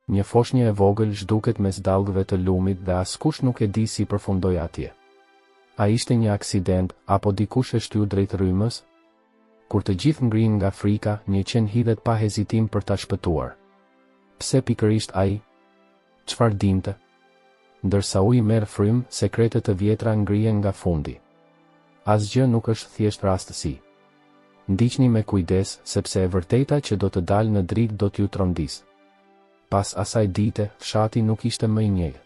Një foshnjë e vogël zhduket mes dallgëve të lumit dhe askush nuk e di si përfundoi atje. A ishte një aksident, apo dikush e shtyu drejt rrymës? Kur të gjithë ngrihen nga frika, një qen hidhet pa hezitim për ta shpëtuar. Pse pikërisht ai? Çfarë dinte? Ndërsa uji merr frymë, sekretet të vjetra ngrihen nga fundi. Asgjë nuk është thjesht rastësi. Ndiqni me kujdes, sepse e vërteta që do të dalë në dritë do t'ju trondis. Pas asaj dite, fshati nuk ishte më i njëjtë.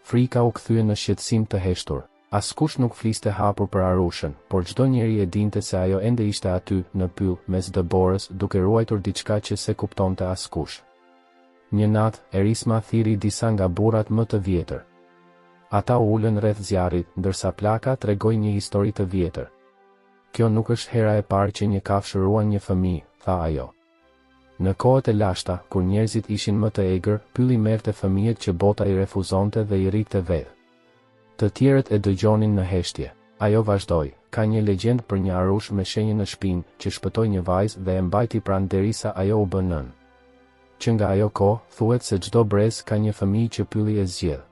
Frika u kthye në shqetësim të heshtur. Askush nuk fliste hapur për Arushën, por çdo njeri e dinte se ajo ende ishte aty, në pyll, mes dëborës, duke ruajtur diçka që se kuptonte askush. Një natë, Erisma thiri disa nga burrat më të vjetër. Ata u ulën rreth zjarrit, ndërsa plaka tregoi një histori të vjetër. Kjo nuk është hera e parë që një kafshë ruan një fëmijë, tha ajo. Në kohët e lashta, kur njerëzit ishin më të egër, pylli merrte fëmijët që bota i refuzonte dhe i rrite vetë. Të tjerët e dëgjonin në heshtje. Ajo vazhdoi, ka një legjend për një arush me shenjë në shpinë, që shpëtoi një vajzë dhe e mbajti pranë derisa ajo u bë nën. Që nga ajo kohë, thuhet se çdo brez ka një fëmijë që pylli e zgjedh.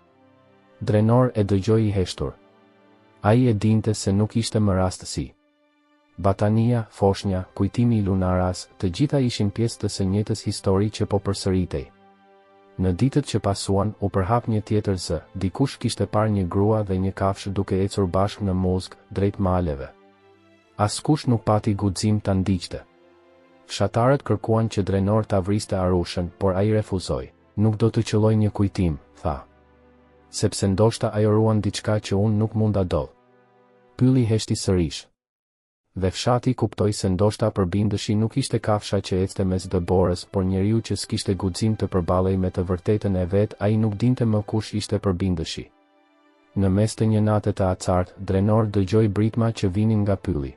Drenor e dëgjoi i heshtur. Ai e dinte se nuk ishte më rastësi. Batania, foshnja, kujtimi i Lunaras, të gjitha ishin pjesë të së njëjtës histori që po përsëritej. Në ditët që pasuan, u përhap një tjetër zë, dikush kishte parë një grua dhe një kafshë duke ecur bashkë në muzg, drejt maleve. Askush nuk pati guxim ta ndiqte. Fshatarët kërkuan që Drenor ta vriste Arushën, por ai refuzoi. Nuk do të qelloj një kujtim, tha. Sepse ndoshta ajo ruan diçka që unë nuk mund ta dodh. Pylli heshti sërish. Dhe fshati kuptoi se ndoshta përbindëshi nuk ishte kafsha që ecte mes dëborës, por njeriu që s'kishte guxim të përballej me të vërtetën e vet, ai nuk dinte më kush ishte përbindëshi. Në mes të një nate të acartë, Drenor dëgjoi britma që vinin nga pylli.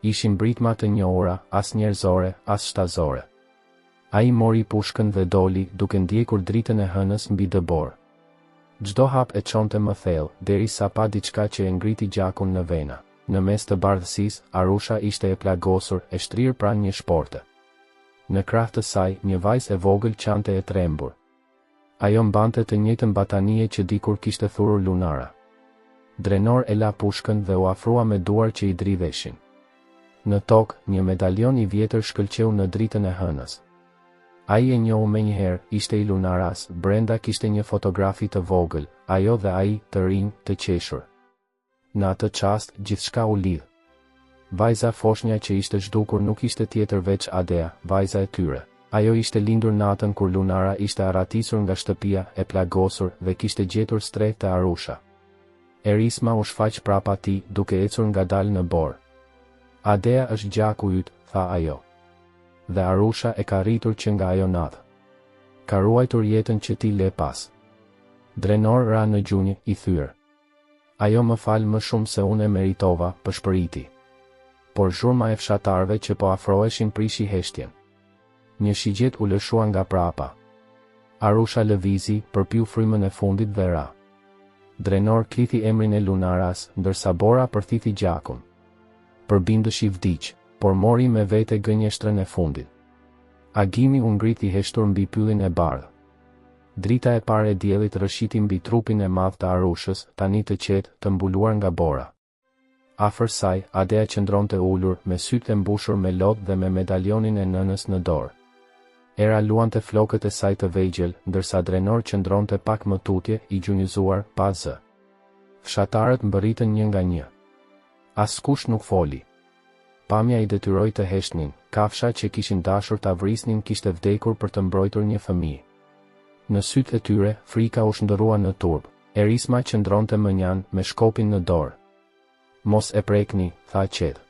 Ishin britma të njohura, as njerëzore, as shtazore. Ai mori pushkën dhe doli, duke ndjekur dritën e hënës mbi dëbor. Çdo hap e çonte më thellë, derisa pa diçka që e ngriti gjakun në vena. Në mes të bardhësisë, Arusha ishte e plagosur, e shtrirë pranë një shporte. Në krah të saj, një vajzë e vogël qante e trembur. Ajo mbante të njëjtën batanie që dikur kishte thurur Lunara. Drenor e la pushkën dhe u afrua me duar që i dridheshin. Në tokë, një medalion i vjetër shkëlqeu në dritën e hënës. Ai e njohu menjëherë, ishte i Lunaras, brenda kishte një fotografi të vogël, ajo dhe ai, të rinj, të qeshur. Në atë çast, gjithçka u lidh. Vajza foshnja që ishte zhdukur nuk ishte tjetër veç Adea, vajza e tyre. Ajo ishte lindur natën kur Lunara ishte arratisur nga shtëpia, e plagosur, dhe kishte gjetur strehtë të Arusha. Erisma u shfaq prapa tij, duke ecur ngadalë në borë. Adea është gjaku yt, tha ajo. Dhe Arusha e ka rritur që nga ajo natë. Ka ruajtur jetën që ti le pas. Drenor ra në gjunjë, i thyer. Ajo më falë më shumë se unë e meritova, pëshpëriti. Por zhurma e fshatarëve që po afroheshin prishi heshtjen. Një shigjet u lëshua nga prapa. Arusha lëvizi, përpiu frymën e fundit dhe ra. Drenor klithi emrin e Lunaras, ndërsa Bora përthithi gjakun. Përbindëshi vdiq, por mori me vete gënjeshtrën e fundit. Agimi u ngriti heshtur mbi pyllin e bardhë. Drita e parë e diellit rrëshiti mbi trupin e madh të Arushës, tani të qetë, të mbuluar nga Bora. Afër saj, Adea qëndronte ulur, me sytë e mbushur me lot dhe me medalionin e nënës në dorë. Era luante flokët e saj të vegjël, ndërsa Drenor qëndronte pak më tutje, i gjunjëzuar, pa zë. Fshatarët mbërritën një nga një. Askush nuk foli. Pamja i detyroi të heshtnin, kafsha që kishin dashur ta vrisnin kishte vdekur për të mbrojtur një fëmijë. Në sytë e tyre, frika u shndërrua në turp. Erisma qëndronte mënjan, me shkopin në dorë. Mos e prekni, tha qetë.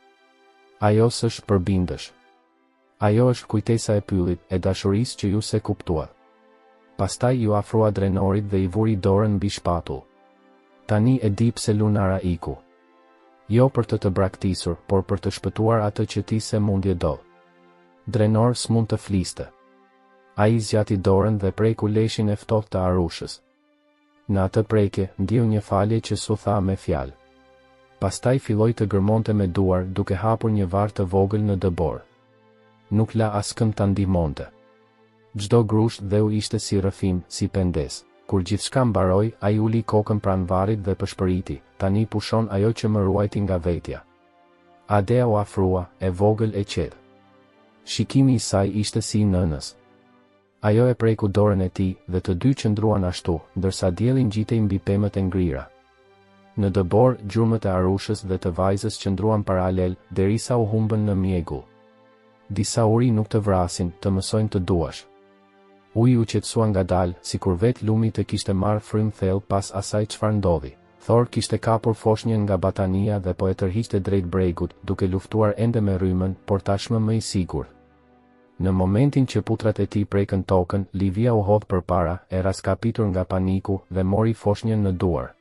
Ajo s'është përbindësh. Ajo është kujtesa e pyllit, e dashurisë që ju se kuptuat. Pastaj ju afrua Drenorit dhe i vuri dorën mbi shpatull. Tani e di pse Lunara iku. Jo për të braktisur, por për të shpëtuar atë që ti se mundje do. Drenor s'mund të fliste. Ai zgjati dorën dhe preku leshin e ftohtë të Arushës. Në atë preke, ndjeu një falje që s'u tha me fjalë. Pastaj filloi të gërmonte me duar, duke hapur një varr të vogël në dëbor. Nuk la askëm ta ndihmonte. Çdo grusht dhe u ishte si rrëfim, si pendes. Kur gjithçka mbaroi, ai uli kokën pranë varrit dhe pëshpëriti, tani pushon ajo që më ruajti nga vetja. Adea u afrua, e vogël e qetë. Shikimi i saj ishte si i nënës. Ajo e preku dorën e tij dhe të dy qëndruan ashtu, ndërsa dielli ngjitej mbi pemët e ngrira. Në dëbor, gjurmët e Arushës dhe të vajzës qëndruan paralel, derisa u humbën në mjegull. Disa uri nuk të vrasin, të mësojnë të duash. Uji u qetësua ngadalë, sikur vetë lumi të kishte marrë frym thellë pas asaj çfarë ndodhi. Thor kishte kapur foshnjën nga batania dhe po e tërhiqte drejt bregut, duke luftuar ende me rrymën, por tashmë më i sigurt. Në momentin që putrat e tij prekën tokën, Livia u hodh përpara, e raskapitur nga paniku dhe mori foshnjën në duar.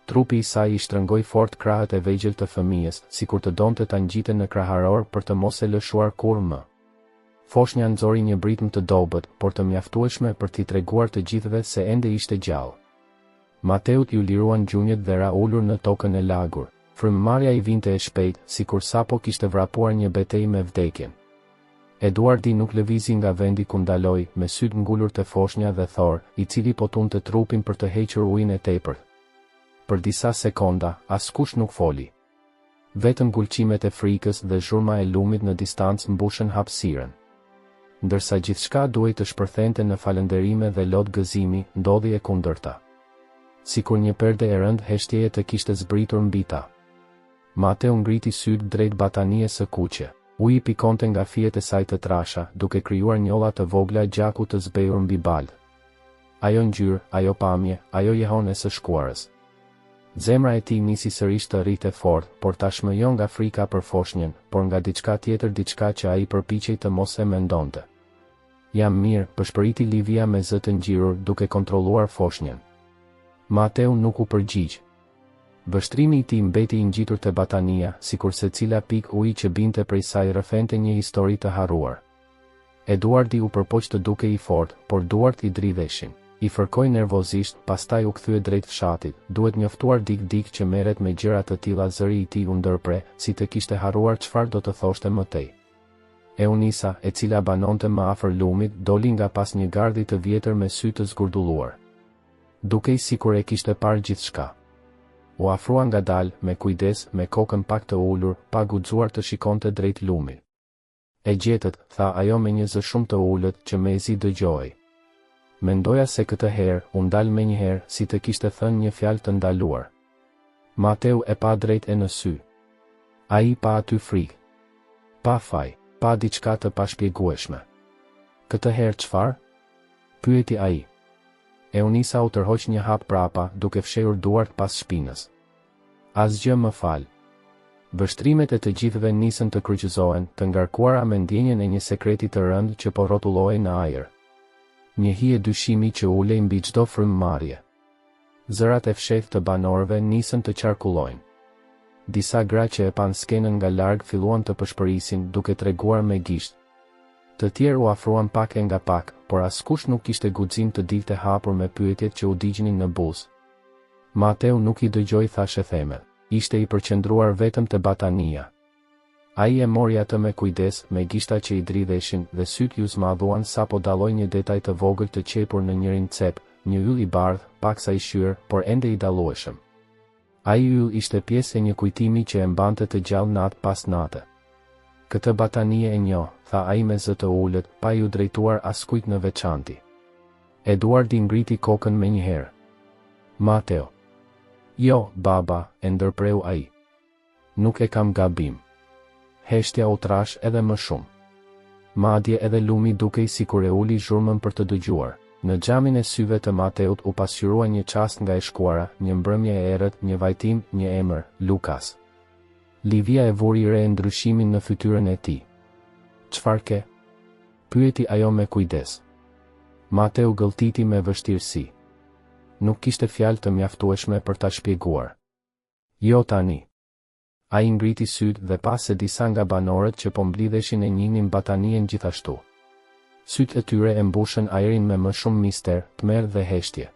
Trupi i saj i shtrëngoi fort krahët e vegjël të fëmijës, sikur të donte ta ngjite në kraharor për të mos e lëshuar kurrë më. Foshnja nxori një britëm të dobët, por të mjaftueshme për t'i treguar të gjithëve se ende ishte gjallë. Mateut ju liruan gjunjët dhe ra ulur në tokën e lagur. Frymëmarrja i vinte e shpejt, sikur sapo kishte vrapuar një betejë me vdekjen. Eduardi nuk lëvizi nga vendi ku ndaloi, me sytë ngulur te foshnja dhe Thor, i cili po tunte trupin për të hequr ujin e tepërt. Për disa sekonda, askush nuk foli. Vetëm gulqimet e frikës dhe zhurma e lumit në distancë mbushën hapësirën. Ndërsa gjithçka duhej të shpërthente në falënderime dhe lot gëzimi, ndodhi e kundërta. Sikur një perde e rënd heshtjeje të kishte zbritur mbi ta. Mateu ngriti sytë drejt batanies së kuqe. Uji pikonte nga fijet e saj të trasha, duke krijuar njolla të vogla gjaku të zbehur mbi balë. Ajo ngjyrë, ajo pamje, ajo jehon e së shkuarës. Zemra e tij nisi sërish të rrite fort, por tashmë jo nga frika për foshnjën, por nga diçka tjetër, diçka që ai përpiqej të mos e mendonte. Jam mirë, përshpëriti Livia me zë të ngjirur, duke kontrolluar foshnjën. Mateu nuk u përgjigj. Vështrimi i tij mbeti i ngjitur te batania, sikur secila pikë uji që binte prej saj rrëfente një histori të harruar. Eduardi u përpoq të dukej i fortë, por duart i dridheshin. I fërkoi nervozisht, pastaj u kthye drejt fshatit. Duhet njoftuar dik që merret me gjëra të tilla. Zëri i tij u ndërpre, si të kishte harruar çfarë do të thoshte më tej. Eunisa, e cila banonte më afër lumit, doli nga pas një gardhi të vjetër me sy të zgurdulluar. Dukej sikur e kishte parë gjithçka. U afrua ngadalë, me kujdes, me kokën pak të ulur, pa guxuar të shikonte drejt lumit. E gjetët, tha ajo me një zë shumë të ulët që mezi dëgjoi. Mendoja se këtë herë, u ndal menjëherë, si të kishte thënë një fjalë të ndaluar. Mateu e pa drejt e në sy. Ai pa aty frikë. Pa faj, pa diçka të pashpjegueshme. Këtë herë çfarë? Pyeti ai. Eunisa u tërhoq një hap prapa, duke fshehur duart pas shpinës. Asgjë më fal. Vështrimet e të gjithëve nisën të kryqëzohen, të ngarkuara me ndjenjen e një sekreti të rëndë që po rrotullohej në ajër. Një hije dyshimi që ulej mbi çdo frymëmarrje. Zërat e fshehtë të banorëve nisën të qarkullojnë. Disa gra që e pan skenën nga larg filluan të pëshpërisin, duke treguar me gisht. Të tjerë u afruan pak e nga pak, por askush nuk kishte guxim të dilte hapur me pyetjet që u digjnin në buzë. Mateu nuk i dëgjoi thashë themel. Ishte i përqendruar vetëm te batania. Ai e mori atë me kujdes, me gishta që i dridheshin, dhe syt ju zmadhuan sa po dalloi një detaj të vogël të qepur në njërin cep, një yll i bardh, paksa i shyr, por ende i dallueshëm. Ai yll ishte pjesë e një kujtimi që e mbante të gjallë natë pas nate. Këtë batanie e njoh, tha ai me zë të ulët, pa ju drejtuar askujt në veçanti. Eduardi ngriti kokën menjëherë. Mateo. Jo, baba, e ndërpreu ai. Nuk e kam gabim. Heshtja u trash edhe më shumë. Madje edhe lumi dukej sikur e uli zhurmën për të dëgjuar. Në xhamin e syve të Mateut u pasqyrua një çast nga e shkuara, një mbrëmje e errët, një vajtim, një emër, Lukas. Livia e vuri re ndryshimin në fytyrën e tij. Çfarë ke? Pyeti ajo me kujdes. Mateu gëlltiti me vështirësi. Nuk kishte fjalë të mjaftueshme për ta shpjeguar. Jo tani. Ai ngriti syt dhe pas se disa nga banorët që po mblidheshin e njihnin batanien gjithashtu. Syt e tyre e mbushën ajrin me më shumë mister, tmerr dhe heshtje.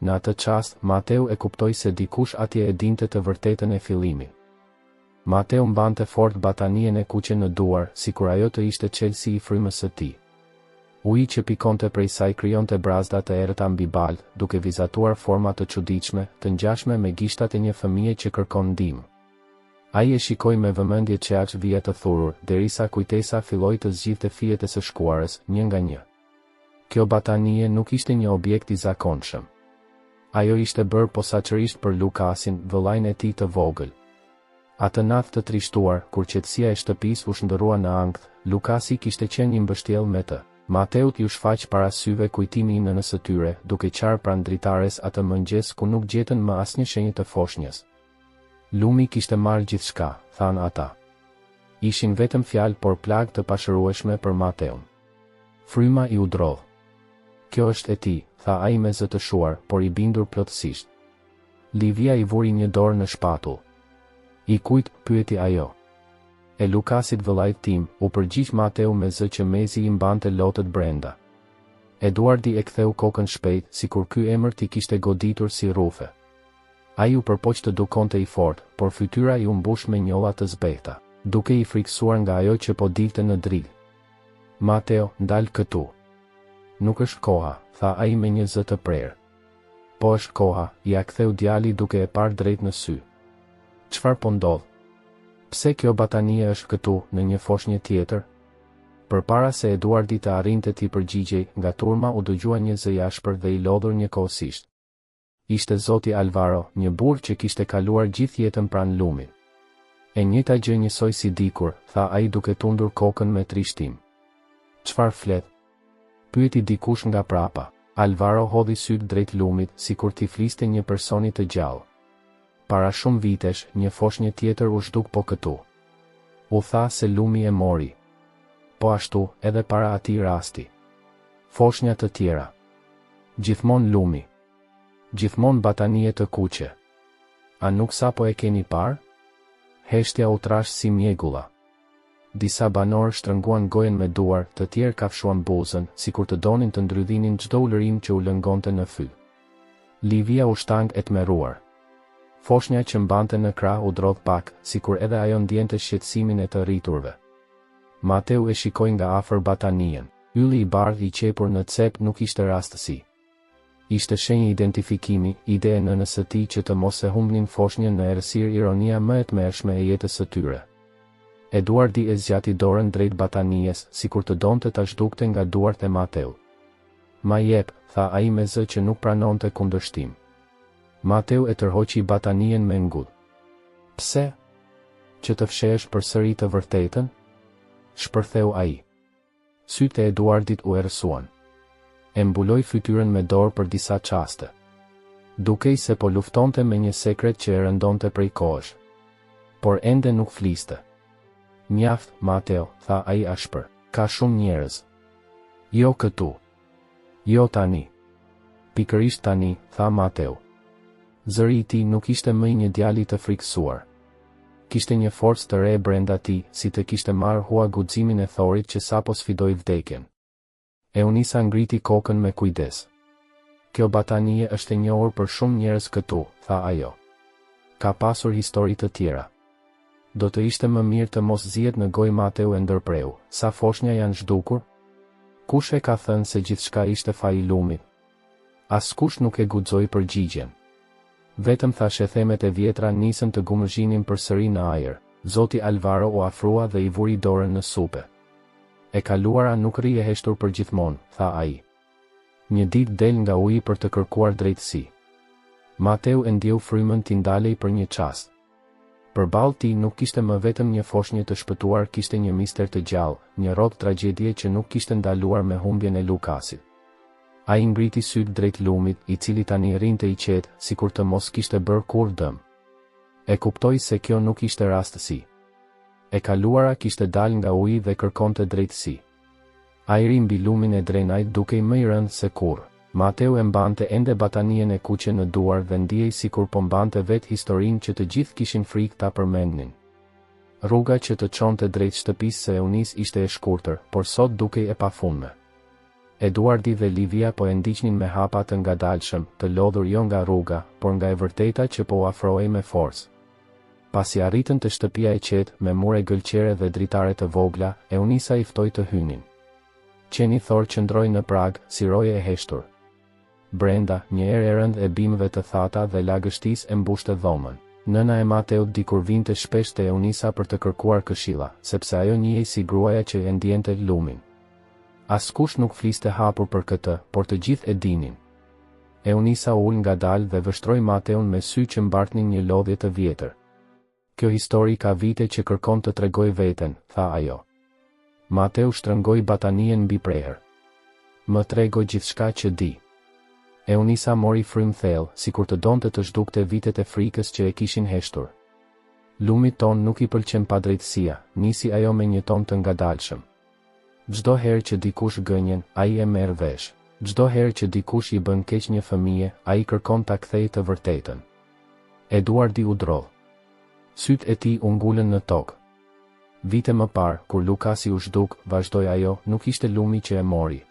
Në atë çast, Mateu e kuptoi se dikush atje e dinte të vërtetën e fillimit. Mateu mbante fort batanien e kuqe në duar, sikur ajo të ishte çelësi i frymës së tij. Uji që pikonte prej saj krijonte brazda të errëta mbi balë, duke vizatuar forma të çuditshme, të ngjashme me gishtat e një fëmije që kërkon ndihmë. Ai e shikoi me vëmendje që aq vija të thurur, derisa kujtesa filloi të zgjidhte fijet e së shkuarës, një nga një. Kjo batanie nuk ishte një objekt i zakonshëm. Ajo ishte bërë posaçërisht për Lukasin, vëllain e tij të vogël. Atë natë të trishtuar, kur qetësia e shtëpisë u shndërrua në ankth, Lukasi kishte qenë i mbështjell me të. Mateut ju shfaq para syve kujtimi i nënës së tyre, duke qarë pranë dritares atë mëngjes ku nuk gjetën më asnjë shenjë të foshnjës. Lumi kishte marrë gjithçka, thanë ata. Ishin vetëm fjalë por plagë të pashërueshme për Mateun. Fryma i u drodh. Kjo është e ti, tha ai me zë të shuar, por i bindur plotësisht. Livia i vuri një dorë në shpatull. I kujt, pyeti ajo. E Lukasit vëllait tim, u përgjigj Mateu me zë që mezi i mbante lotët brenda. Eduardi e ktheu kokën shpejt, sikur ky emër t'i kishte goditur si rrufe. Ai u përpoq të dukonte i fortë, por fytyra i u mbush me njolla të zbehta, duke i friksuar nga ajo që po dilte në drig. Mateo, ndal këtu. Nuk është koha, tha ai me një zë të prerë. Po është koha, ia ktheu djali duke e parë drejt në sy. Çfarë po ndodh? Pse kjo batanie është këtu, në një foshnjë tjetër? Përpara se Eduardi të arrinte t'i përgjigjej, nga turma u dëgjua një zë jashpër dhe i lodhur njëkohësisht. Ishte zoti Alvaro, një burr që kishte kaluar gjithë jetën pranë lumit. E njëjta gjë njësoj si dikur, tha ai duke tundur kokën me trishtim. Çfarë flet? Pyeti dikush nga prapa. Alvaro hodhi syt drejt lumit, sikur t'i fliste një personi të gjallë. Para shumë vitesh, një foshnjë tjetër u zhduk po këtu. U tha se lumi e mori. Po ashtu, edhe para atij rasti. Foshnja të tjera. Gjithmonë lumi. Gjithmonë batanie të kuqe. A nuk sapo e keni parë? Heshtja u trash si mjegulla. Disa banorë shtrënguan gojen me duar, të tjerë kafshuan buzën, sikur të donin të ndrydhinin çdo ulërim që u lëngonte në fyt. Livia u shtang e tmerruar. Foshnja që mbante në krah u drodh pak, sikur edhe ajo ndjente shqetësimin e të rriturve. Mateu e shikoi nga afër batanien. Ylli i bardhë i qepur në cep nuk ishte rastësi. Ishte shenjë identifikimi, ide e nënës së tij që të mos e humbnin foshnjën në errësirë ironia më e tmerrshme e jetës së tyre. Eduardi e zgjati dorën drejt batanies, sikur të donte ta zhdukte nga duart e Mateut. Ma jep, tha ai me zë që nuk pranonte kundërshtim. Mateu e tërhoqi batanien me ngull. Pse? Që të fshesh përsëri të vërtetën? Shpërtheu ai. Sytë e Eduardit u errësuan. E mbuloi fytyrën me dorë për disa çaste. Dukej se po luftonte me një sekret që e rëndonte prej kohësh. Por ende nuk fliste. Mjaft, Mateo, tha ai ashpër. Ka shumë njerëz. Jo këtu. Jo tani. Pikërisht tani, tha Mateo. Zëri i tij nuk ishte më një djali të friksuar. Kishte një forcë të re brenda tij, si të kishte marrë hua guximin e thorit që sapo sfidoi vdekjen. Eunisa ngriti kokën me kujdes. Kjo batanie është e njohur për shumë njerëz këtu, tha ajo. Ka pasur histori të tjera. Do të ishte më mirë të mos zihet në gojë Mateu e ndërpreu, sa foshnja janë zhdukur? Kush e ka thënë se gjithçka ishte faji lumit? Askush nuk e guxoi përgjigjen. Vetëm thashe themet e vjetra nisën të gumëzhinin përsëri në ajër. Zoti Alvaro u afrua dhe i vuri dorën në supe. E kaluara nuk rri e heshtur për gjithmonë, tha ai. Një ditë del nga uji për të kërkuar drejtësi. Mateu e ndjeu frymën t'i ndalej për një çast. Përballë tij nuk kishte më vetëm një foshnjë të shpëtuar, kishte një mister të gjallë, një rrot tragjedie që nuk kishte ndaluar me humbjen e Lukasit. Ai ngriti syt drejt lumit, i cili tani rrinte i qetë, sikur të mos kishte bërë kur dëm. E kuptoi se kjo nuk ishte rastësi. E kaluara kishte dalë nga uji dhe kërkonte drejtësi. Ajri mbi lumin e drenait dukej më i rëndë se kurrë. Mateu e mbante ende batanien e kuqe në duar dhe ndiej sikur po mbante vetë historinë që të gjithë kishin frikë ta përmendnin. Rruga që të çonte drejt shtëpisë së Eunis ishte e shkurtër, por sot dukej e pafundme. Eduardi dhe Livia po e ndiqnin me hapa të ngadalshëm, të lodhur jo nga rruga, por nga e vërteta që po u afrohej me forcë. Pasi arritën te shtëpia e qetë, me mure gëlqere dhe dritare të vogla, Eunisa i ftoi të hynin. Qeni Thor qëndroi në prag, si roje e heshtur. Brenda, një erë e rënd e bimëve të thata dhe lagështis e mbushte dhomën. Nëna e Mateut dikur vinte shpesh te Eunisa për të kërkuar këshilla, sepse ajo njihej si gruaja që e ndjente lumin. Askush nuk fliste hapur për këtë, por të gjithë e dinin. Eunisa ul ngadalë dhe vështroi Mateun me sy që mbartnin një lodhje të vjetër. Kjo histori ka vite që kërkon të tregoj veten, tha ajo. Mateu shtrëngoi batanien mbi preher. Më trego gjithçka që di. Eunisa mori frym thellë, sikur të donte të zhdukte vitet e frikës që e kishin heshtur. Lumit ton nuk i pëlqen padrejtësia, nisi ajo me një ton të ngadalshëm. Çdo herë që dikush gënjen, ai e merr vesh. Çdo herë që dikush i bën keq një fëmije, ai kërkon ta kthejë të vërtetën. Eduardi u drodh. Sytë e tij u ngulën në tokë. Vite më parë, kur Lukasi u zhduk, vazhdoi ajo, nuk ishte lumi që e mori.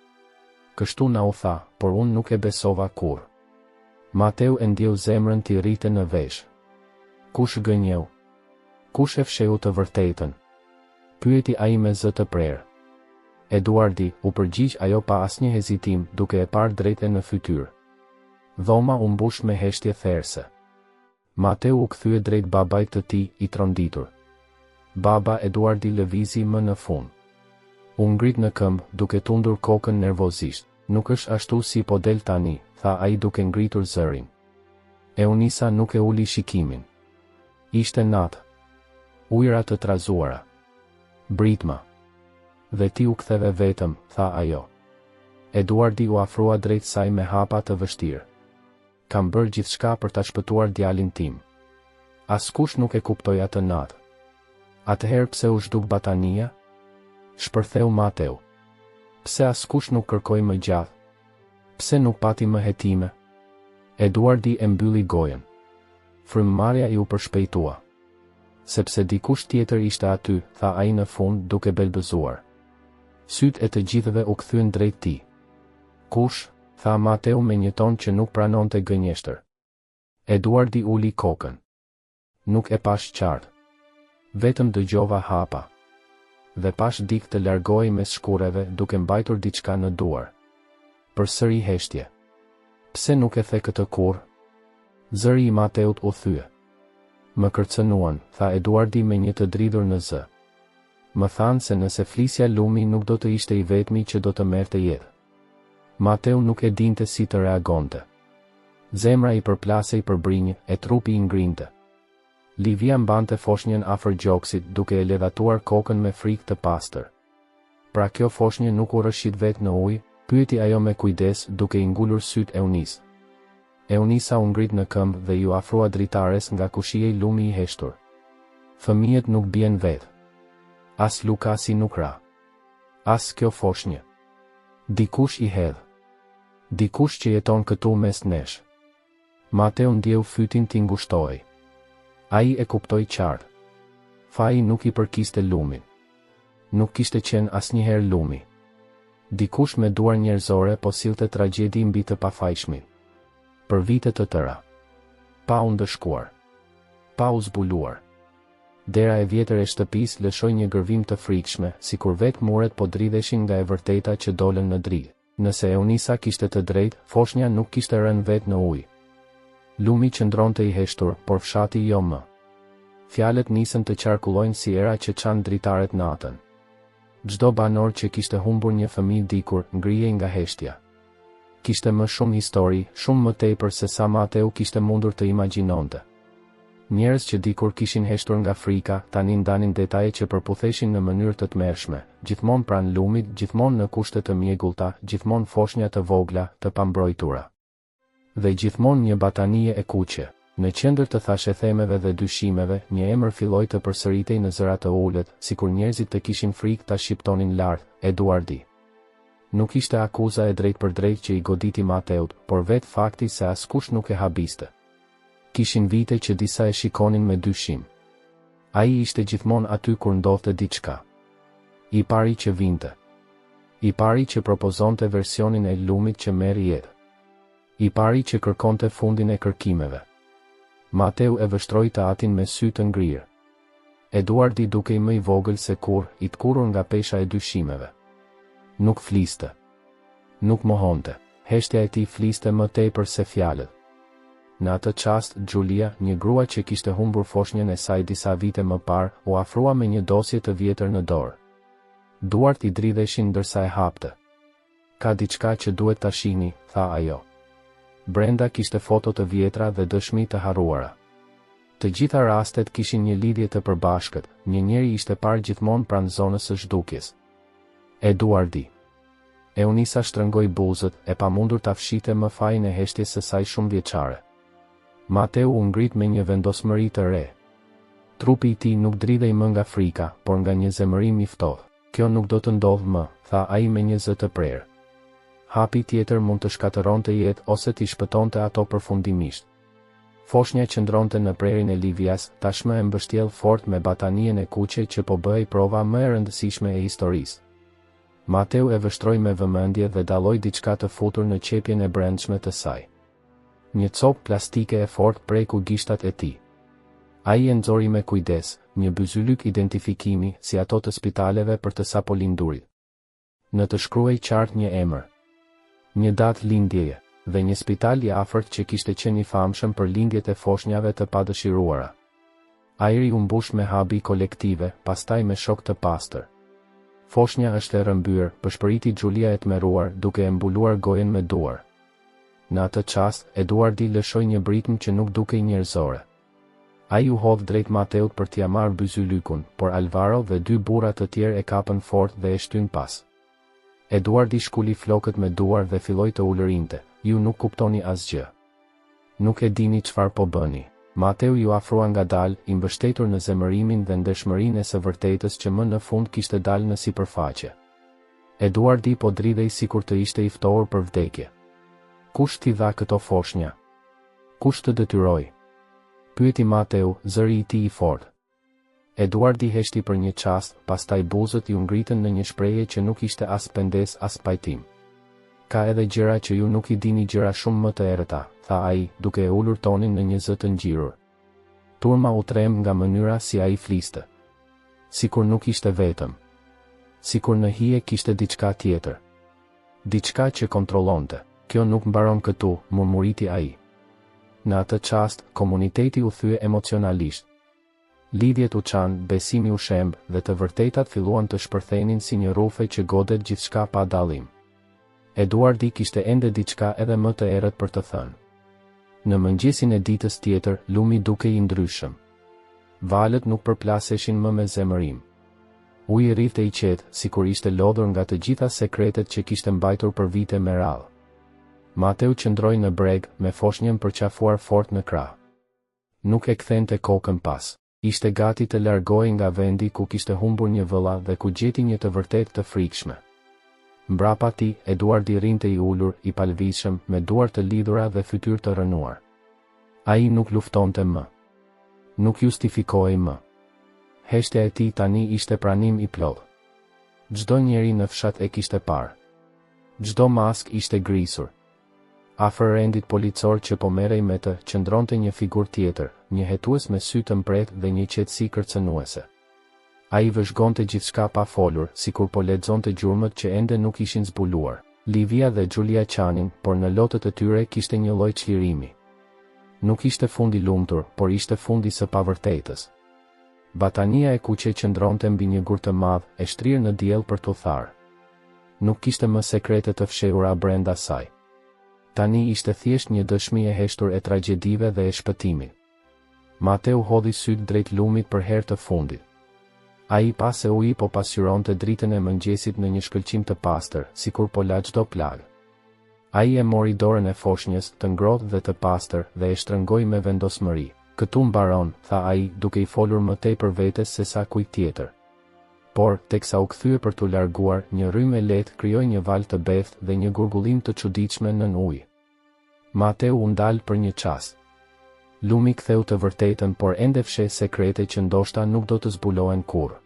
Kështu na u tha, por unë nuk e besova kur. Mateu e ndjeu zemrën t'i rrite në vesh. Kush gënjeu? Kush e fsheu të vërtetën? Pyeti ai me zë të prerë. Eduardi, u përgjigj ajo pa asnjë hezitim, duke e parë drejtë në fytyrë. Dhoma u mbush me heshtje therse. Mateu u kthye drejt babait të tij, i tronditur. Baba Eduardi lëvizi më në fund. U ngrit në këmbë, duke tundur kokën nervozisht. Nuk është ashtu si po del tani, tha ai duke ngritur zërin. Eunisa nuk e uli shikimin. Ishte natë. Ujëra të trazuara. Britma. Dhe ti u ktheve vetëm, tha ajo. Eduardi u afrua drejt saj me hapa të vështirë. Kam bërë gjithçka për ta shpëtuar djalin tim. Askush nuk e kuptoi atë natë. Atëherë pse u zhduk batania? Shpërtheu Mateu. Pse askush nuk kërkoi më gjatë? Pse nuk pati më hetime? Eduardi e mbylli gojën. Frymëmarrja i u përshpejtua. Sepse dikush tjetër ishte aty, tha ai në fund duke belbëzuar. Sytë e të gjithëve u kthyen drejt tij. Kush? Tha Mateu me një ton që nuk pranonte gënjeshtër. Eduardi uli kokën. Nuk e pash qartë. Vetëm dëgjova hapa. Dhe pash dik të largohej mes shkureve duke mbajtur diçka në duar. Përsëri heshtje. Pse nuk e the këtë kurrë? Zëri i Mateut u thye. Më kërcënuan, tha Eduardi me një të dridhur në zë. Më thanë se nëse flisja lumi nuk do të ishte i vetmi që do të merrte jetë. Mateu nuk e dinte si të reagonte. Zemra i përplasej për brinjë, e trupi i ngrinte. Livia mbante foshnjën afër gjoksit duke e ledhatuar kokën me frikë të pastër. Pra kjo foshnjë nuk u rrëshit vetë në ujë, pyeti ajo me kujdes duke i ngulur sytë Eunis. Eunisa u ngrit në këmbë dhe ju afrua dritares nga ku shihej lumi i heshtur. Fëmijët nuk bien vetë. As Lukasi nuk ra. As kjo foshnjë. Dikush i hedh. Dikush që jeton këtu mes nesh. Mateu ndjeu fytin t'i ngushtohej. Ai e kuptoi qartë. Faji nuk i përkiste lumin. Nuk kishte qenë asnjëherë lumi. Dikush me duar njerëzore po sillte tragjedi mbi të pafajshmin. Për vite të tëra. Pa u ndëshkuar. Pa u zbuluar. Dera e vjetër e shtëpisë lëshoi një gërvim të frikshme, sikur vetë muret po dridheshin nga e vërteta që dolën në dridh. Nëse Eunisa kishte të drejtë, foshnja nuk kishte rënë vetë në ujë. Lumi qëndronte i heshtur, por fshati jo më. Fjalët nisën të qarkullojnë si era që çan dritaret natën. Çdo banor që kishte humbur një fëmijë dikur, ngrihej nga heshtja. Kishte më shumë histori, shumë më tepër se sa Mateu kishte mundur të imagjinonte. Njerëz që dikur kishin heshtur nga frika, tani ndanin detaje që përputheshin në mënyrë të tmerrshme, gjithmonë pranë lumit, gjithmonë në kushte të mjegullta, gjithmonë foshnja të vogla, të pambrojtura. Dhe gjithmonë një batanie e kuqe. Në qendër të thashethemeve dhe dyshimeve, një emër filloi të përsëritej në zëra të ulët, sikur njerëzit të kishin frikë ta shqiptonin lart, Eduardi. Nuk ishte akuza e drejt për drejt që i goditi Mateut, por vetë fakti se askush nuk e habiste. Kishin vite që disa e shikonin me dyshim. Ai ishte gjithmonë aty kur ndodhte diçka. I pari që vinte. I pari që propozonte versionin e lumit që merri jetë. I pari që kërkonte fundin e kërkimeve. Mateu e vështroi të atin me sy të ngrirë. Eduardi dukej më i vogël se kur, i tkurrur nga pesha e dyshimeve. Nuk fliste. Nuk mohonte. Heshtja e tij fliste më tepër se fjalët. Në atë çast, Giulia, një grua që kishte humbur foshnjën e saj disa vite më parë, u afrua me një dosje të vjetër në dorë. Duart I dridheshin ndërsa e hapte. Ka diçka që duhet ta shihni, tha ajo. Brenda kishte foto të vjetra dhe dëshmi të harruara. Të gjitha rastet kishin një lidhje të përbashkët, njëri ishte parë gjithmonë pranë zonës së zhdukjes. Eduardi. Eunisa shtrëngoi buzët, e pamundur ta fshite më fajin e heshtjes së saj shumë vjeçare. Mateu u ngrit me një vendosmëri të re. Trupi I tij nuk dridhej më nga frika, por nga një zemërim I ftohtë. Kjo nuk do të ndodhë më, tha ai me një zë të prerë. Hapi tjetër mund të shkatëronte jetë ose t'i shpëtonte ato përfundimisht. Foshnja qëndronte në prerin e Livias, tashmë e mbështjell fort me batanien e kuqe që po bëhej prova më e rëndësishme e historisë. Mateu e vështroi me vëmendje dhe dalloi diçka të futur në qepjen e brendshme të saj. Një copë plastike e fortë preku gishtat e tij. Ai e nxori me kujdes, një byzylyk identifikimi si ato të spitaleve për të sapo lindurit. Në të shkruaj qartë një emër, një datë lindjeje, dhe një spital I afërt që kishte qenë I famshëm për lindjet e foshnjave të padëshiruara. Ajri u mbush me habi kolektive, pastaj me shok të pastër. Foshnja është e rrëmbyer, përshpëriti Giulia e tmerruar, duke e mbuluar gojen me duar. Në atë çast, Eduardi lëshoi një britm që nuk dukej njerëzore. Ai u hodh drejt Mateut për t'ia marrë byzylykun, por Alvaro dhe dy burra të tjerë e kapën fort dhe e shtyn pas. Eduardi shkuli flokët me duar dhe filloi të ulërinte. Ju nuk kuptoni asgjë. Nuk e dini çfarë po bëni. Mateu ju afrua ngadalë, I mbështetur në zemërimin dhe ndeshmërinë e së vërtetës që më në fund kishte dalë në sipërfaqe. Eduardi po dridhej sikur të ishte I ftohur për vdekje. Kush t'i dha këto foshnja? Kush të detyroi? Pyeti Mateu, zëri I tij I fortë. Eduardi heshti për një çast, pastaj buzët I u ngritën në një shprehje që nuk ishte as pendes as pajtim. Ka edhe gjëra që ju nuk I dini, gjëra shumë më të errëta, tha ai, duke e ulur tonin në një zë të ngjirur. Turma u trem nga mënyra si ai fliste. Sikur nuk ishte vetëm. Sikur në hije kishte diçka tjetër. Diçka që kontrollonte. Kjo nuk mbaron këtu, murmuriti ai. Në atë çast, komuniteti u thye emocionalisht. Lidhjet u çan, besimi u shemb, dhe të vërtetat filluan të shpërthenin si një rufe që godet gjithçka pa dallim. Eduardi kishte ende diçka edhe më të errët për të thënë. Në mëngjesin e ditës tjetër, lumi dukej I ndryshëm. Valët nuk përplaseshin më me zemërim. Uji rrifte I qetë, sikur ishte lodhur nga të gjitha sekretet që kishte mbajtur për vite me radhë. Mateu qëndroi në breg, me foshnjën përqafuar fort në krah. Nuk e kthente kokën pas. Ishte gati të largohej nga vendi ku kishte humbur një vëlla dhe ku gjeti një të vërtet të frikshme. Mbrapa tij, Eduardi rrinte I ulur, I palvishëm, me duar të lidhura dhe fytyrë të rënuar. Ai nuk luftonte më. Nuk justifikohej më. Heshtja e tij tani ishte pranim I plotë. Çdo njeri në fshat e kishte parë. Çdo mask ishte grisur. Afër rendit policor që po merrej me të, qëndronte një figurë tjetër, një hetues me sy të mbretë dhe një qetësi kërcënuese. Ai vëzhgonte gjithçka pa folur, sikur po lexonte gjurmët që ende nuk ishin zbuluar. Livia dhe Giulia qanin, por në lotët e tyre kishte një lloj çlirimi. Nuk ishte fundi lumtur, por ishte fundi së pavërtetës. Batania e kuqe qëndronte mbi një gur të madh, e shtrirë në diell për t'u tharë. Nuk kishte më sekrete të fshehura brenda saj. Tani ishte thjesht një dëshmi e heshtur e tragjedive dhe e shpëtimit. Mateu hodhi syt drejt lumit për herë të fundit. Ai pas e uji po pasqyronte dritën e mëngjesit në një shkëlqim të pastër, sikur po la çdo plagë. Ai e mori dorën e foshnjës, të ngrohtë dhe të pastër, dhe e shtrëngoi me vendosmëri. Këtu mbaron, tha ai, duke I folur më tepër vetes se sa kujt tjetër. Por, teksa u kthye për t'u larguar, një rrymë e lehtë krijoi një val të beftë dhe një gurgullim të çuditshme nën ujë. Mateu u ndal për një çast. Lumi ktheu të vërtetën, por ende fsheh sekrete që ndoshta nuk do të zbulohen kurrë.